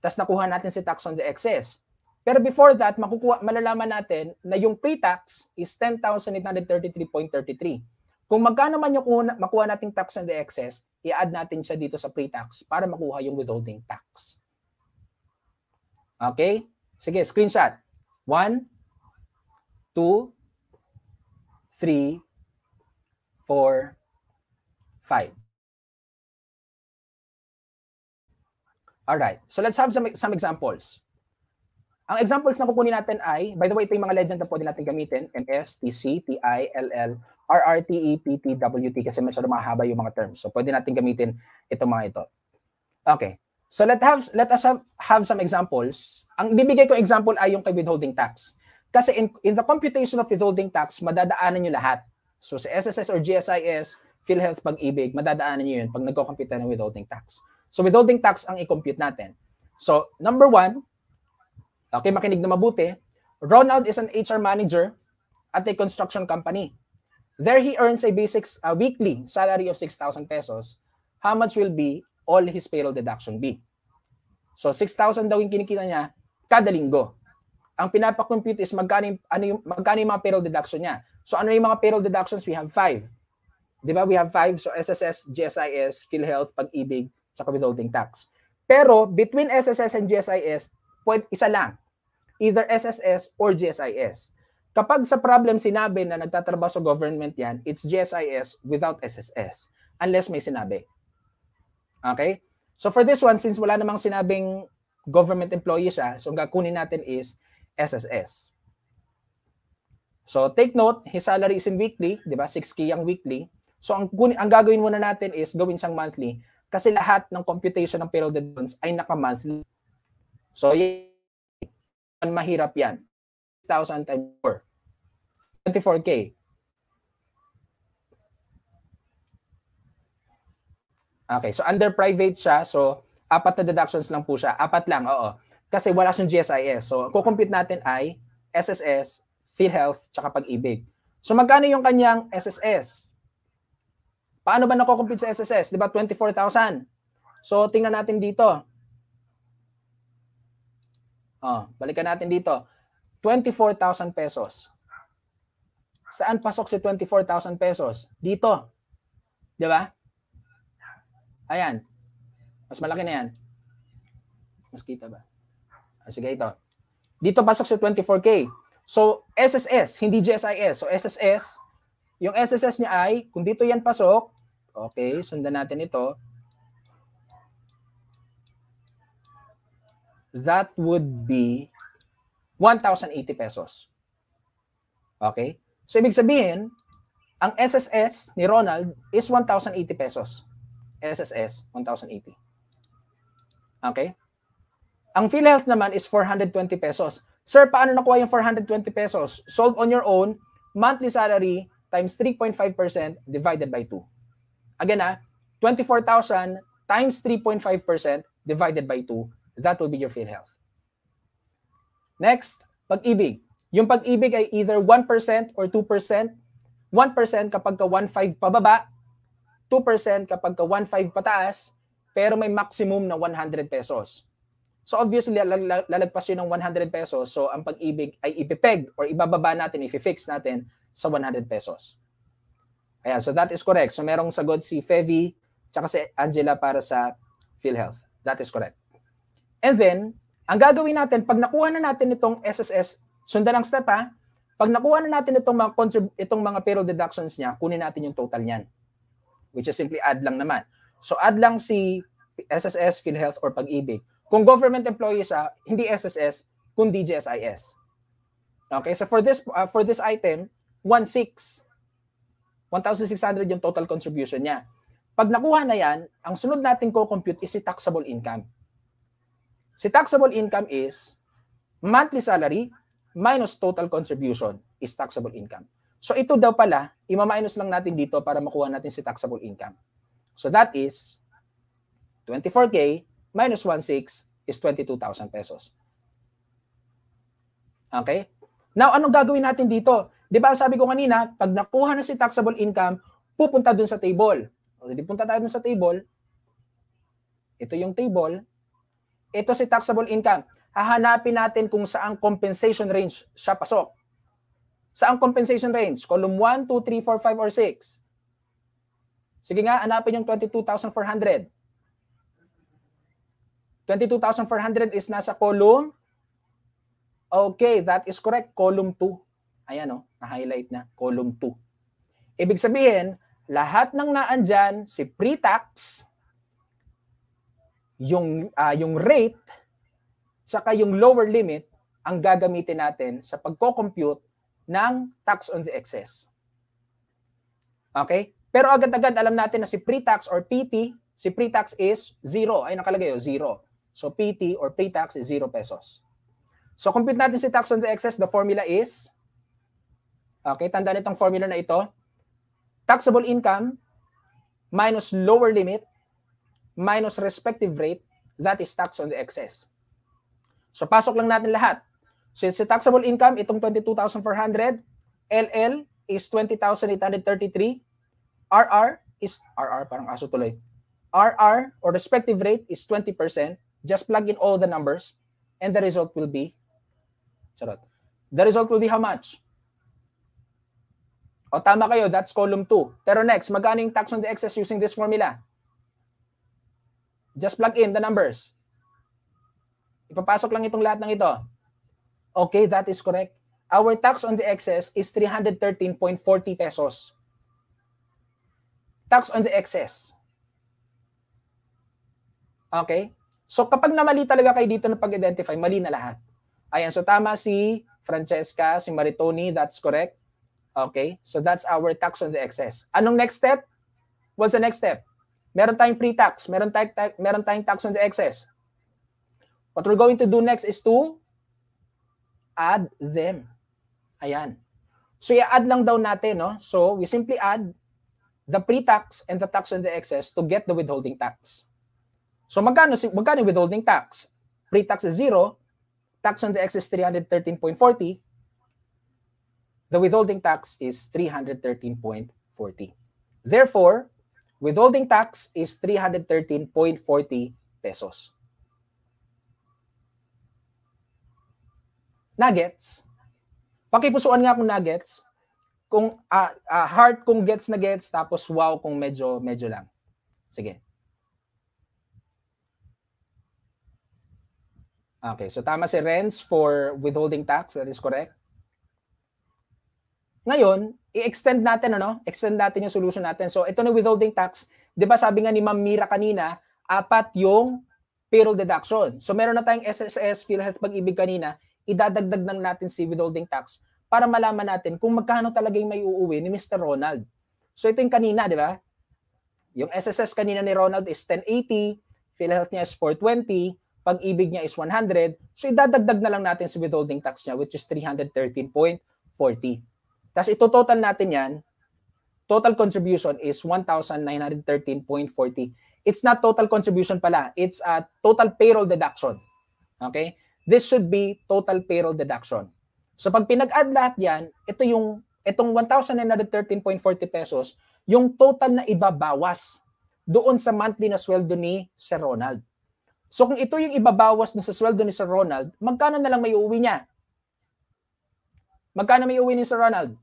Tapos nakuha natin si tax on the excess. Pero before that, malalaman natin na yung pre-tax is 10,833.33. Kung magkano man yung makuha nating tax on the excess, i-add natin siya dito sa pre-tax para makuha yung withholding tax. Okay? Sige, screenshot. 1, 2, 3, 4, 5. Alright, so let's have some examples. Ang examples na kukunin natin ay, by the way, ito yung mga legend na pwede natin gamitin, MS, TC, TI, LL, RR, TE, PT, WT, kasi masyado mahaba yung mga terms. So pwede natin gamitin itong mga ito. Okay, so let us have some examples. Ang bibigay ko example ay yung kay withholding tax. Kasi in the computation of withholding tax, madadaanan nyo lahat. So sa SSS or GSIS, PhilHealth, Pag-ibig, madadaanan nyo yun pag nagko-compute ng withholding tax. So withholding tax ang i-compute natin. So number 1, okay, makinig na mabuti. Ronald is an HR manager at a construction company. There he earns a basic weekly salary of 6,000 pesos. How much will be all his payroll deduction be? So 6,000 daw yung kinikita niya kada linggo. Ang pinapakompute is magkano yung mga payroll deduction niya. So ano yung mga payroll deductions? We have 5. Di ba? We have 5. So SSS, GSIS, PhilHealth, Pag-ibig, saka withholding tax. Pero between SSS and GSIS, isa lang. Either SSS or GSIS. Kapag sa problem sinabi na nagtatrabaho sa government yan, it's GSIS without SSS. Unless may sinabi. Okay? So for this one, since wala namang sinabing government employee siya, so ang gakunin natin is SSS. So take note, his salary is in weekly, di ba? 6K ang weekly. So ang gagawin muna natin is gawin siyang monthly kasi lahat ng computation ng payroll deductions ay naka-monthly. So mahirap yan. 6,000 times 4. 24K. Okay, so under private siya, so 4 na deductions lang po siya. 4 lang, oo. Kasi wala siyang GSIS. So kukompute natin ay SSS, PhilHealth, tsaka Pag-ibig. So magkano yung kanyang SSS? Paano ba nakocompute sa SSS? Di ba 24,000? So tingnan natin dito. Balikan natin dito. 24,000 pesos. Saan pasok si 24,000 pesos? Dito. Di ba? Ayan. Mas malaki na yan. Mas kita ba? Sige, ito. Dito pasok si 24K. So, SSS, hindi GSIS. So, SSS, yung SSS niya ay, kung dito yan pasok, okay, sundan natin ito. That would be 1,080 pesos. Okay? So, ibig sabihin, ang SSS ni Ronald is 1,080 pesos. SSS, 1,080. Okay? Ang PhilHealth naman is 420 pesos. Sir, paano nakuha yung 420 pesos? Solve on your own, monthly salary times 3.5% divided by 2. Again, 24,000 times 3.5% divided by 2, that will be your PhilHealth. Next, Pag-ibig. Yung Pag-ibig ay either 1% or 2%. 1% kapag ka 1.5 pababa, 2% kapag ka 1.5 pataas, pero may maximum na 100 pesos. So obviously, lalagpas yun ng 100 pesos. So ang Pag-ibig ay ipipeg or ibababa natin, i-fix natin sa 100 pesos. Ayan, so that is correct. So merong sagot si Fevy tsaka si Angela para sa PhilHealth. That is correct. And then, ang gagawin natin, pag nakuha na natin itong SSS, sundan ang step ha, pag nakuha na natin itong mga payroll deductions niya, kunin natin yung total niyan. Which is simply add lang naman. So add lang si SSS, PhilHealth, or Pag-ibig. Kung government employee siya, hindi SSS, kundi GSIS. Okay, so for this item, 1,600 yung total contribution niya. Pag nakuha na yan, ang sunod natin ko-compute is si taxable income. Si taxable income is monthly salary minus total contribution is taxable income. So ito daw pala, ima-minus lang natin dito para makuha natin si taxable income. So that is 24K minus 1,600 is 22,000 pesos. Okay? Now, anong gagawin natin dito? Di ba sabi ko kanina, pag nakuha na si taxable income, pupunta dun sa table. O, di punta tayo dun sa table. Ito yung table. Ito si taxable income. Hahanapin natin kung saang compensation range siya pasok. Saang compensation range? Column 1, 2, 3, 4, 5, or 6? Sige nga, hanapin yung 22,400. 22,400 is nasa column. Okay, that is correct. Column 2. Ayan o, na-highlight na. Column 2. Ibig sabihin, lahat ng naandyan, si pre-tax, yung rate saka yung lower limit ang gagamitin natin sa pagko-compute ng tax on the excess. Okay? Pero agad-agad alam natin na si pre-tax or PT, si pre-tax is 0. Ay nakalagay 0. So PT or pre-tax is 0 pesos. So compute natin si tax on the excess. The formula is, okay, tandaan itong formula na ito. Taxable income minus lower limit minus respective rate, that is tax on the excess. So pasok lang natin lahat. So si taxable income, itong 22,400, LL is 20,833, RR is, RR parang aso tuloy, RR or respective rate is 20%. Just plug in all the numbers and the result will be, charot, the result will be how much? O tama kayo, that's column 2. Pero next, magkano yung tax on the excess using this formula? Just plug in the numbers. Ipapasok lang itong lahat ng ito. Okay, that is correct. Our tax on the excess is 313.40 pesos. Tax on the excess. Okay? So kapag namali talaga kayo dito na pag-identify, mali na lahat. Ayan, so tama si Francesca, si Maritoni, that's correct. Okay, so that's our tax on the excess. Anong next step? What's the next step? Meron tayong pre-tax, meron tayong tax on the excess. What we're going to do next is to add them. Ayan. So i-add lang daw natin, no? So we simply add the pre-tax and the tax on the excess to get the withholding tax. So magkano yung withholding tax? Pre-tax is 0, tax on the excess 313.40. The withholding tax is 313.40. Therefore, withholding tax is 313.40 pesos. Nuggets? Pakipusuan nga kung nuggets. Kung heart kung gets na gets, tapos wow kung medyo lang. Sige. Okay, so tama si Renz for withholding tax. That is correct. Ngayon, i-extend natin, extend natin yung solution natin. So ito na withholding tax, 'di ba sabi nga ni Ma'am Mira kanina, 4 yung payroll deduction. So meron na tayong SSS, PhilHealth, Pag-ibig kanina, idadagdag lang natin si withholding tax para malaman natin kung magkano talaga yung may uuwi ni Mr. Ronald. So ito yung kanina, 'di ba? Yung SSS kanina ni Ronald is 1080, PhilHealth niya is 420, Pag-ibig niya is 100. So idadagdag na lang natin si withholding tax niya, which is 313.40. Tapos ito-total natin yan, total contribution is 1,913.40. It's not total contribution pala, it's a total payroll deduction. Okay? This should be total payroll deduction. So pag pinag-add lahat yan, itong 1,913.40 pesos, yung total na ibabawas doon sa monthly na sweldo ni Sir Ronald. So kung ito yung ibabawas sa sweldo ni Sir Ronald, magkano na lang may uuwi niya? Magkano may uuwi ni Sir Ronald?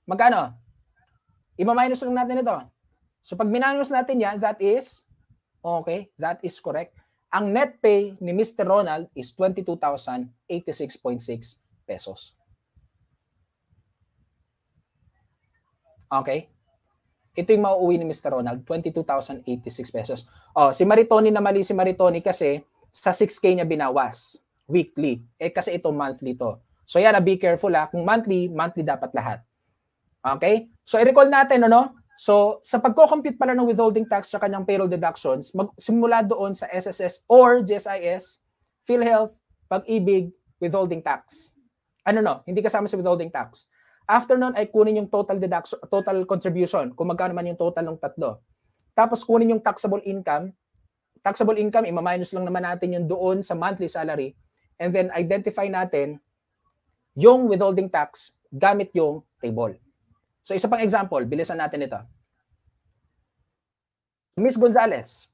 Magkano? I-minus lang natin ito. So pag minus natin yan, that is, okay, that is correct. Ang net pay ni Mr. Ronald is 22,086.6 pesos. Okay? Ito yung mauuwi ni Mr. Ronald, 22,086 pesos. Oh, si Maritoni na mali si Maritoni kasi sa 6K niya binawas weekly. Kasi ito monthly to. So yan, be careful Kung monthly dapat lahat. Okay? So i-recall natin, So sa pagko-compute pala ng withholding tax sa kanyang payroll deductions, magsimula doon sa SSS or GSIS, PhilHealth, Pag-ibig, withholding tax. Hindi kasama sa withholding tax. After nun ay kunin yung total deduction, total contribution, kung magkano man yung total ng tatlo. Tapos kunin yung taxable income. Taxable income, ima-minus lang naman natin yung doon sa monthly salary. And then identify natin yung withholding tax gamit yung table. So isa pang example, bilisan natin ito. Miss Gonzales.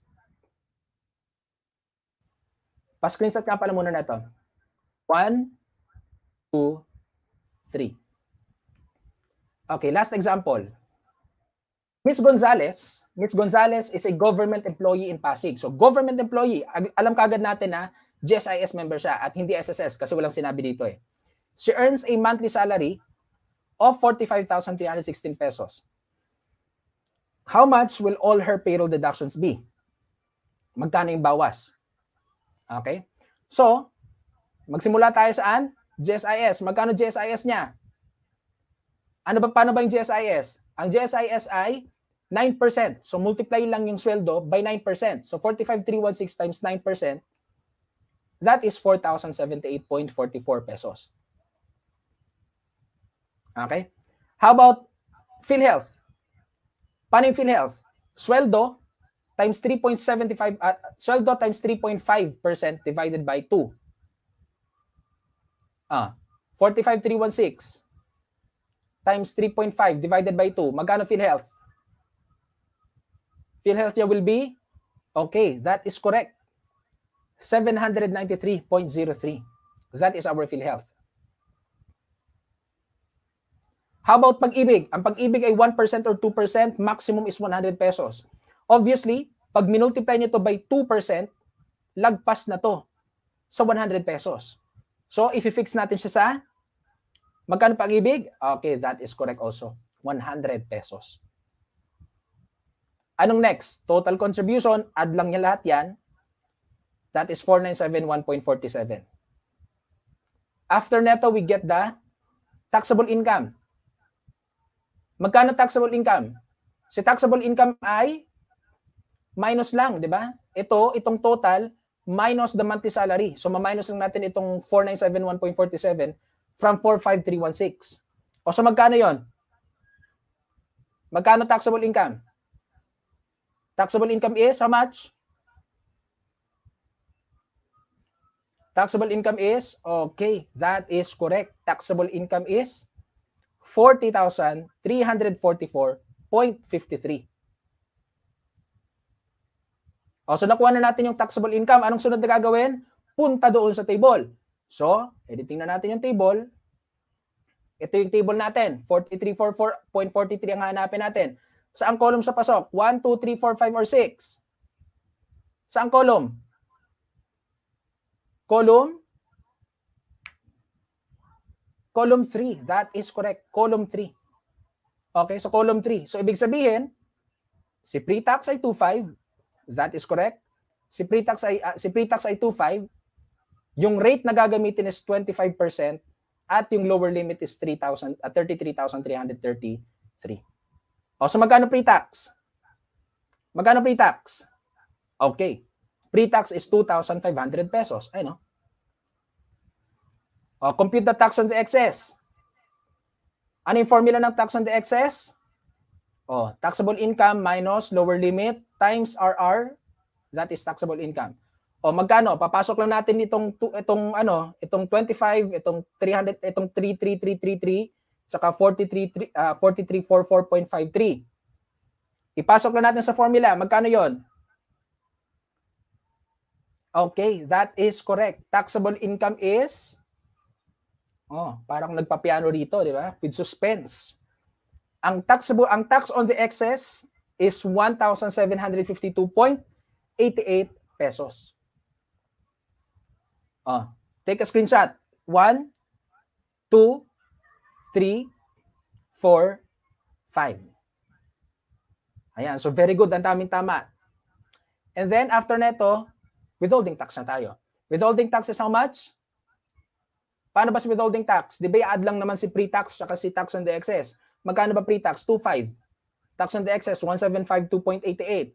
Pa-screenshot nga pala muna na ito. 1, 2, 3. Okay, last example. Miss Gonzales is a government employee in Pasig. So government employee, alam kagad natin na GSIS member siya at hindi SSS kasi walang sinabi dito eh. She earns a monthly salary of 45,316 pesos. how much will all her payroll deductions be? Magkano yung bawas? Okay? So, magsimula tayo saan? GSIS. Magkano GSIS niya? Paano ba yung GSIS? Ang GSIS ay 9%. So, multiply lang yung sweldo by 9%. So, 45,316 times 9%, that is 4,078.44 pesos. Okay? How about PhilHealth? Paano yung PhilHealth? Sweldo times 3.75, sweldo times 3.5% divided by 2. 45,316 times 3.5 divided by 2. Magkano PhilHealth? PhilHealth will be, okay, that is correct. 793.03. That is our PhilHealth. How about Pag-ibig? Ang Pag-ibig ay 1% or 2%, maximum is 100 pesos. Obviously, pag minultiply nyo to by 2%, lagpas na to sa 100 pesos. So, if i-fix natin siya sa, magkano Pag-ibig? Okay, that is correct also. 100 pesos. Anong next? Total contribution, add lang niya lahat yan. That is 4,971.47. After neto, we get the taxable income. Magkano taxable income? Si taxable income ay minus lang, di ba? Itong total minus the monthly salary. So, ma-minus lang natin itong 4,971.47 from 4,5,316. O so, magkano yon? Magkano taxable income? Taxable income is how much? Taxable income is, okay, that is correct. Taxable income is 40,344.53. O, so nakuha na natin yung taxable income. Anong sunod na gagawin? Punta doon sa table. So, editing na natin yung table. Ito yung table natin. 4344.43 ang hanapin natin. Saang column sa pasok? 1, 2, 3, 4, 5, or 6? Saang column? Column 3. That is correct. Column 3. Okay, so column 3. So, ibig sabihin, si pre-tax ay 2,500. That is correct. Si pre-tax ay 2,500. Yung rate na gagamitin is 25% at yung lower limit is 33,333. O, so magkano pre-tax? Magkano pre-tax? Okay. Pre-tax is 2,500 pesos. Ay, no? O, compute the tax on the excess. Ano yung formula ng tax on the excess? O, taxable income minus lower limit times RR. That is taxable income. O, magkano? Papasok lang natin itong 25, itong 300, itong 33333, saka 4344.53. Ipasok lang natin sa formula. Magkano yon? Okay, that is correct. Taxable income is, parang nagpapiano rito, di ba? With suspense. Ang tax on the excess is 1,752.88 pesos. Take a screenshot. 1, 2, 3, 4, 5. Ayan, so very good. Ang taming tama. And then, after neto, withholding tax na tayo. Withholding tax is how much? Paano ba si withholding tax? Di ba i-add lang naman si pre-tax at si tax on the excess? Magkano ba pre-tax? 2,500. Tax on the excess, 1,752.88.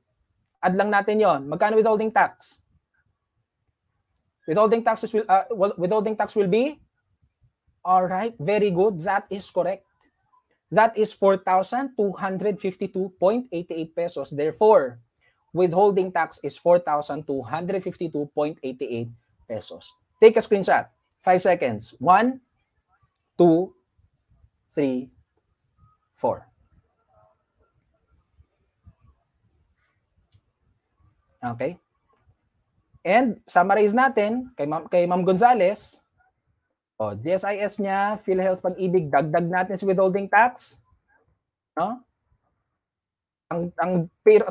Add lang natin yon. Magkano withholding tax? Withholding tax will be? Alright, very good. That is correct. That is 4,252.88 pesos. Therefore, withholding tax is 4,252.88 pesos. Take a screenshot. 5 seconds. 1, 2, 3, 4. Okay? And summarize natin kay Ma'am Gonzales. GSIS niya, PhilHealth Pag-ibig, dagdag natin si withholding tax. No? Ang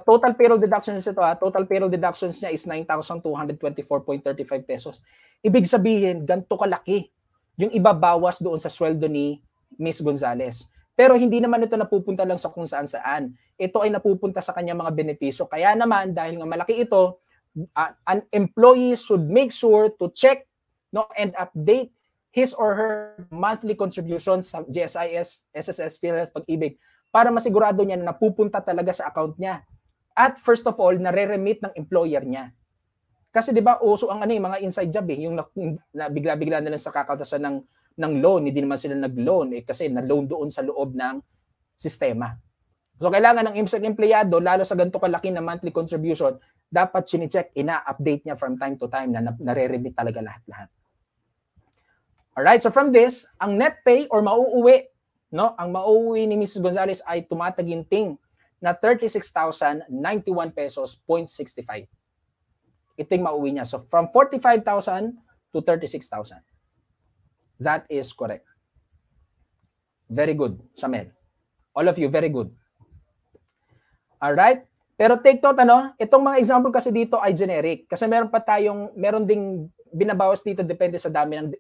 total payroll deductions ito, total payroll deductions niya is 9,224.35 pesos. Ibig sabihin, ganito kalaki yung ibabawas doon sa sweldo ni Miss Gonzales. Pero hindi naman ito napupunta lang sa kung saan-saan. Ito ay napupunta sa kanyang mga benepisyo. Kaya naman, dahil nga malaki ito, an employee should make sure to check, no, and update his or her monthly contributions sa GSIS, SSS, PhilHealth, Pag-ibig para masigurado niya na napupunta talaga sa account niya. At first of all, nare-remit ng employer niya. Kasi 'di ba uso ang mga inside job yung na bigla-bigla na lang sa kakaltasan ng loan, hindi naman sila nag-loan kasi na-loan doon sa loob ng sistema. So kailangan ng empleyado, lalo sa ganito kalaki na monthly contribution, dapat chine-check, ina-update niya from time to time na nare-remit talaga lahat-lahat. Alright, so from this, ang net pay or mauuwi, no, ang mauuwi ni Mrs. Gonzales ay tumataginting na 36,091 pesos 0.65. Ito yung mauwi niya. So from 45,000 to 36,000. That is correct. Very good, Shamel. All of you, very good. Alright? Pero take note, itong mga example kasi dito ay generic. Kasi meron ding binabawas dito depende sa dami ng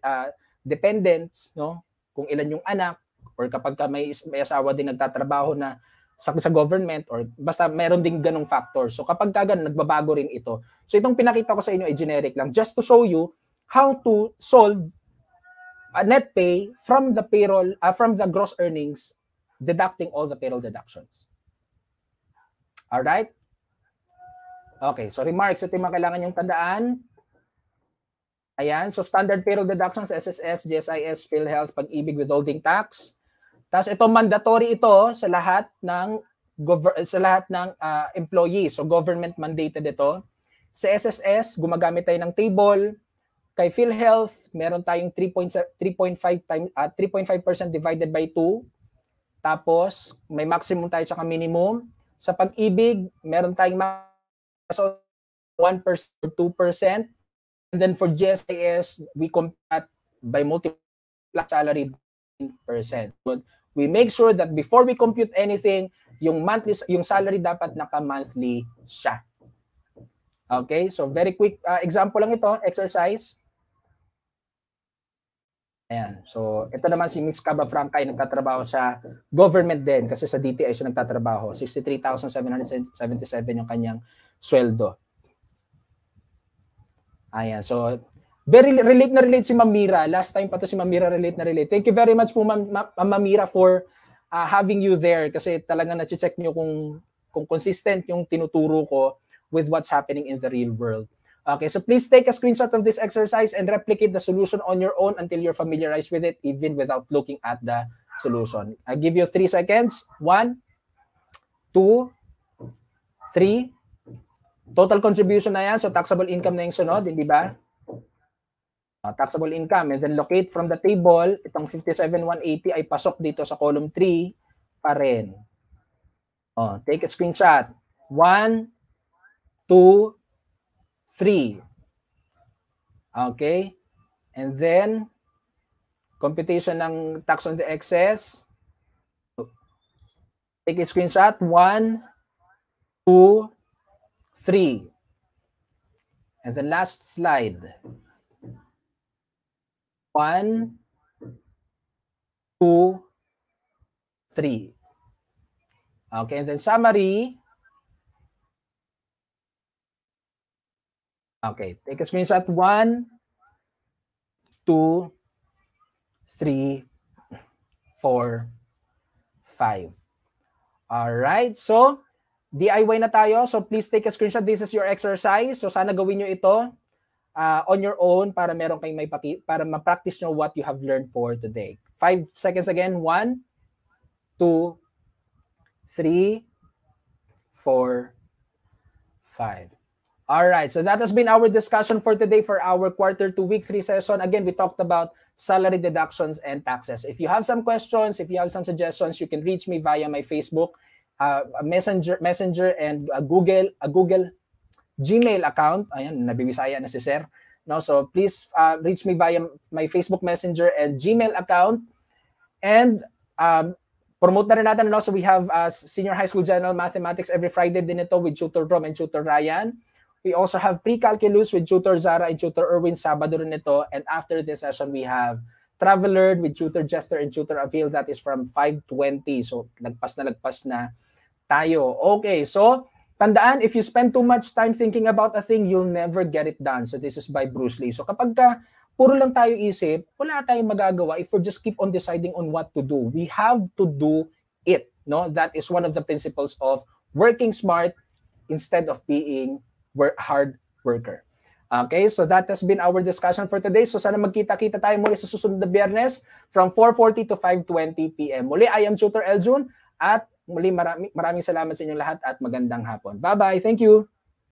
dependents, no? Kung ilan yung anak, or kapag may asawa din nagtatrabaho na sa government, or basta meron ding ganong factor. So kapag ganun, nagbabago rin ito. So itong pinakita ko sa inyo ay generic lang, just to show you how to solve a net pay from the payroll, from the gross earnings, deducting all the payroll deductions. All right? Okay, so remarks, ito yung mga kailangan yung tandaan. Ayan, so standard payroll deductions, SSS, GSIS, PhilHealth, Pag-ibig, withholding tax. Tapos ito mandatory ito sa lahat ng employee. So government mandated ito. Sa SSS, gumagamit tayo ng table. Kay PhilHealth, meron tayong 3.5% divided by 2. Tapos may maximum tayo sa minimum. Sa Pag-ibig, meron tayong 1% or 2%. And then for GSIS, we compare by multiple salary percent. But we make sure that before we compute anything, yung salary dapat naka-monthly siya. Okay, so very quick example lang ito, exercise. Ayan, so ito naman si Ms. Caba Franca ay nagtatrabaho sa government din kasi sa DTI siya nagtatrabaho. 63,777 yung kanyang sweldo. Ayan, so very relate si Mamira. Last time pa to si Mamira relate. Thank you very much po Mamira for having you there kasi talaga na-check nyo kung consistent yung tinuturo ko with what's happening in the real world. Okay, so please take a screenshot of this exercise and replicate the solution on your own until you're familiarized with it, even without looking at the solution. I give you 3 seconds. 1, 2, 3. Total contribution na yan. So taxable income na yung sunod, hindi ba? Taxable income. And then locate from the table, itong 57,180 ay pasok dito sa column 3 pa rin. Take a screenshot. 1, 2, 3. Okay? And then, computation ng tax on the excess. Take a screenshot. 1, 2, 3. And the last slide. 1, 2, 3. Okay, and then summary. Okay, take a screenshot. 1, 2, 3, 4, 5. All right, so DIY na tayo. So please take a screenshot. This is your exercise. So sana gawin nyo ito on your own para meron kayong para ma-practice nyo what you have learned for today. 5 seconds again. 1, 2, 3, 4, 5. All right, so that has been our discussion for today for our quarter 2 week 3 session. Again, we talked about salary deductions and taxes. If you have some questions, if you have some suggestions, you can reach me via my Facebook, Messenger and Google Gmail account. Ayan, nabibisaya na si Sir. No, so please reach me via my Facebook Messenger and Gmail account. And promote na rin natin. So we have Senior High School General Mathematics every Friday din ito with Tutor Rom and Tutor Ryan. We also have pre-calculus with Tutor Zara and Tutor Erwin, Sabado rin ito. And after this session, we have Traveler with Tutor Jester and Tutor Avail, that is from 5:20. So lagpas na tayo. Okay, so tandaan, if you spend too much time thinking about a thing, you'll never get it done. So this is by Bruce Lee. So kapag puro lang tayo isip, wala tayong magagawa if we just keep on deciding on what to do. We have to do it. No, that is one of the principles of working smart instead of being hard worker. Okay, so that has been our discussion for today. So sana magkita-kita tayo muli sa susunod na Biyernes from 4:40 to 5:20 p.m. Muli, I am Tutor Eljun at muli maraming salamat sa inyong lahat at magandang hapon. Bye-bye. Thank you.